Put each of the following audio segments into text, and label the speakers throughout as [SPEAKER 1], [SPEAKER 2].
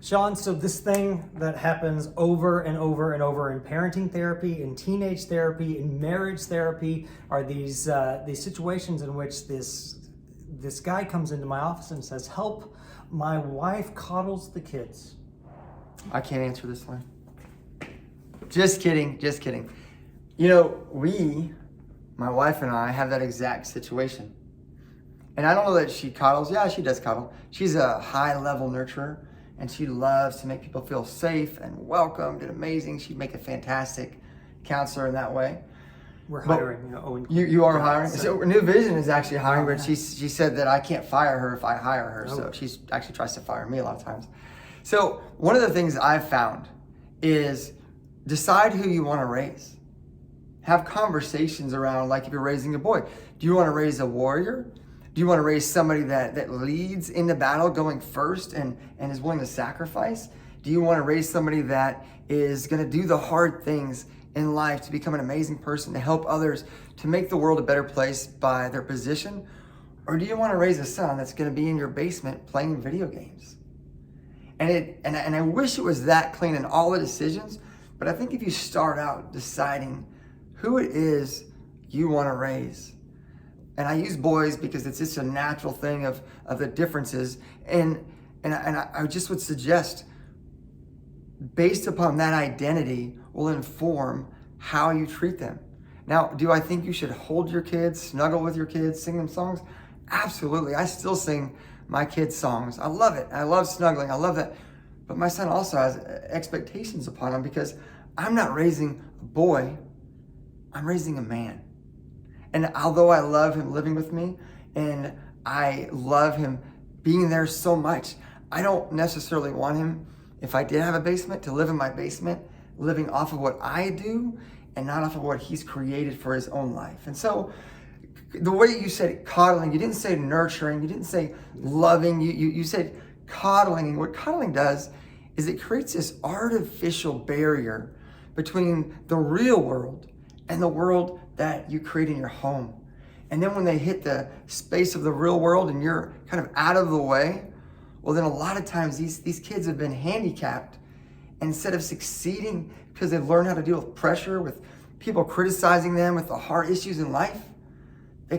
[SPEAKER 1] Shawn, so this thing that happens over and over and over in parenting therapy, in teenage therapy, in marriage therapy, are these situations in which this guy comes into my office and says, "Help, my wife coddles the kids."
[SPEAKER 2] I can't answer this one. Just kidding, just kidding. You know, my wife and I, have that exact situation. And I don't know that she coddles. Yeah, she does coddle. She's a high-level nurturer, and she loves to make people feel safe and welcomed and amazing. She'd make a fantastic counselor in that way.
[SPEAKER 1] We're hiring. Owen.
[SPEAKER 2] You are hiring? So New Vision is actually hiring, but she said that I can't fire her if I hire her. So she actually tries to fire me a lot of times. So one of the things I've found is decide who you want to raise. Have conversations around, like if you're raising a boy, do you want to raise a warrior? Do you want to raise somebody that leads into battle, going first and is willing to sacrifice? Do you want to raise somebody that is going to do the hard things in life to become an amazing person, to help others, to make the world a better place by their position? Or do you want to raise a son that's going to be in your basement playing video games? And I wish it was that clean in all the decisions, but I think if you start out deciding who it is you want to raise, and I use boys because it's just a natural thing of the differences, and I just would suggest, based upon that identity, will inform how you treat them. Now, do I think you should hold your kids, snuggle with your kids, sing them songs? Absolutely. I still sing my kids' songs. I love it. I love snuggling. I love that. But my son also has expectations upon him, because I'm not raising a boy, I'm raising a man. And although I love him living with me and I love him being there so much, I don't necessarily want him, if I did have a basement, to live in my basement, living off of what I do and not off of what he's created for his own life. And so the way you said coddling, you didn't say nurturing, you didn't say loving, you said coddling. And what coddling does is it creates this artificial barrier between the real world and the world that you create in your home. And then when they hit the space of the real world and you're kind of out of the way, well, then a lot of times these kids have been handicapped. And instead of succeeding because they've learned how to deal with pressure, with people criticizing them, with the hard issues in life, they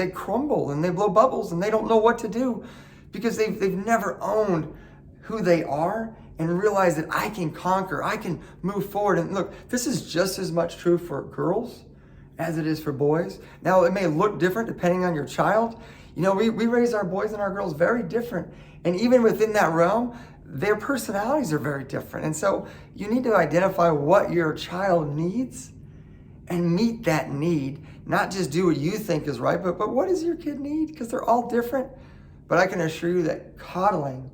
[SPEAKER 2] crumble and they blow bubbles and they don't know what to do, because they've never owned who they are and realize that I can conquer, I can move forward. And look, this is just as much true for girls as it is for boys. Now, it may look different depending on your child. You know, we raise our boys and our girls very different. And even within that realm, their personalities are very different. And so you need to identify what your child needs and meet that need. Not just do what you think is right, but what does your kid need? Because they're all different. But I can assure you that coddling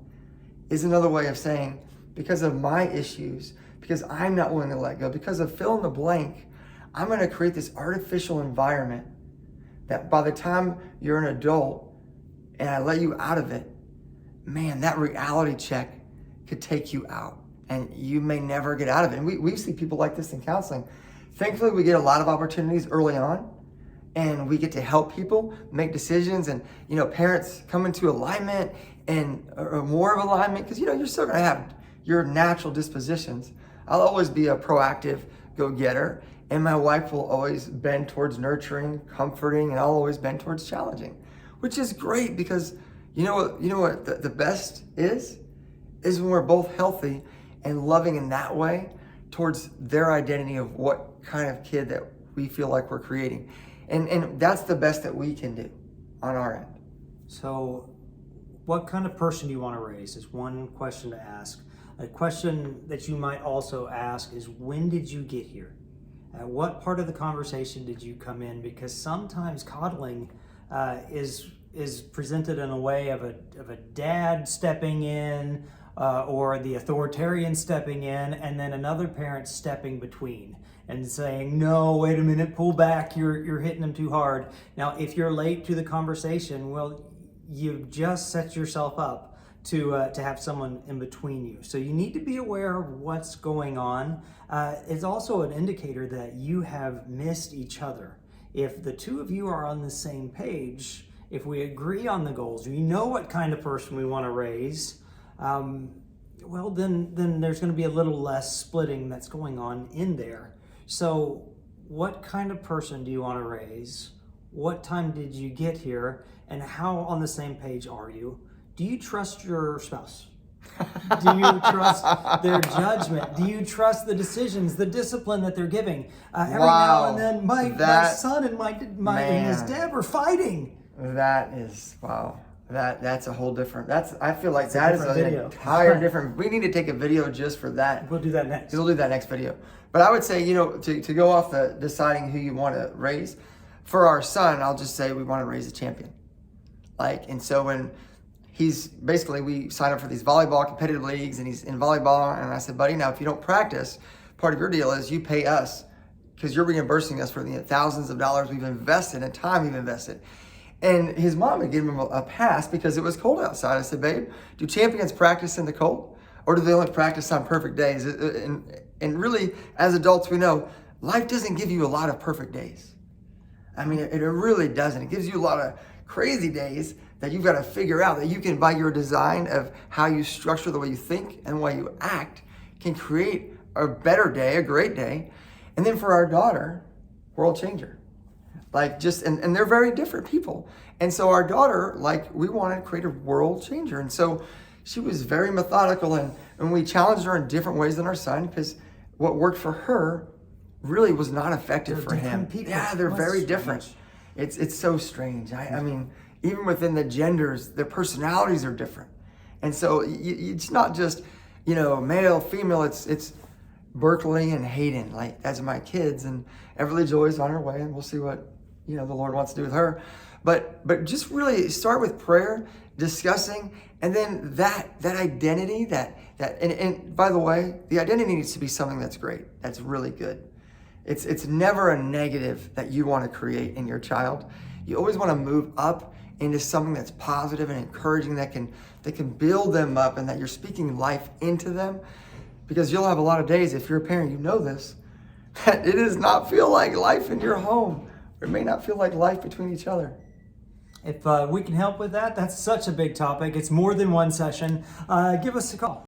[SPEAKER 2] is another way of saying, because of my issues, because I'm not willing to let go, because of fill in the blank, I'm going to create this artificial environment that by the time you're an adult and I let you out of it, man, that reality check could take you out and you may never get out of it. And we see people like this in counseling. Thankfully, we get a lot of opportunities early on, and we get to help people make decisions, and parents come into alignment and or more of alignment, because you're still going to have your natural dispositions. I'll always be a proactive go-getter, and my wife will always bend towards nurturing, comforting, and I'll always bend towards challenging, which is great, because you know what the best is when we're both healthy and loving in that way towards their identity of what kind of kid that we feel like we're creating. And that's the best that we can do on our end.
[SPEAKER 1] So what kind of person do you want to raise is one question to ask. A question that you might also ask is, when did you get here? At what part of the conversation did you come in? Because sometimes coddling is presented in a way of a dad stepping in, or the authoritarian stepping in, and then another parent stepping between and saying, "No, wait a minute, pull back, you're hitting them too hard." Now, if you're late to the conversation, well, you've just set yourself up to have someone in between you. So you need to be aware of what's going on. It's also an indicator that you have missed each other. If the two of you are on the same page, if we agree on the goals, we know what kind of person we want to raise, well, then there's going to be a little less splitting that's going on in there. So what kind of person do you want to raise? What time did you get here? And how on the same page are you? Do you trust your spouse? Do you trust their judgment? Do you trust the decisions, the discipline that they're giving? Every now and then, my son and his dad were fighting.
[SPEAKER 2] That is, wow. That's a whole different, I feel like that is an
[SPEAKER 1] video.
[SPEAKER 2] Entire different, we need to take a video just for that.
[SPEAKER 1] We'll do that next.
[SPEAKER 2] We'll do that next video. But I would say, to go off the deciding who you want to raise, for our son, I'll just say we want to raise a champion. And so when we sign up for these volleyball competitive leagues and he's in volleyball, and I said, buddy, now if you don't practice, part of your deal is you pay us because you're reimbursing us for the thousands of dollars we've invested and time we've invested. And his mom had given him a pass because it was cold outside. I said, babe, do champions practice in the cold? Or do they only practice on perfect days? And really, as adults, we know life doesn't give you a lot of perfect days. I mean, it really doesn't. It gives you a lot of crazy days that you've got to figure out that you can, by your design of how you structure the way you think and the way you act, can create a better day, a great day. And then for our daughter, world changer. And they're very different people. And so our daughter, we wanted to create a world changer. And so she was very methodical, and we challenged her in different ways than our son, because what worked for her really was not effective for him. Yeah, they're very different. It's so strange. I mean, even within the genders, their personalities are different. And so it's not just, male, female, it's Berkeley and Hayden, that's my kids, and Everly Joy's on her way, and we'll see what the Lord wants to do with her. But just really start with prayer, discussing, and then that identity, and by the way, the identity needs to be something that's great, that's really good. It's never a negative that you want to create in your child. You always want to move up into something that's positive and encouraging, that can build them up, and that you're speaking life into them. Because you'll have a lot of days, if you're a parent, you know this, that it does not feel like life in your home. Or it may not feel like life between each other.
[SPEAKER 1] If we can help with that, that's such a big topic. It's more than one session. Give us a call.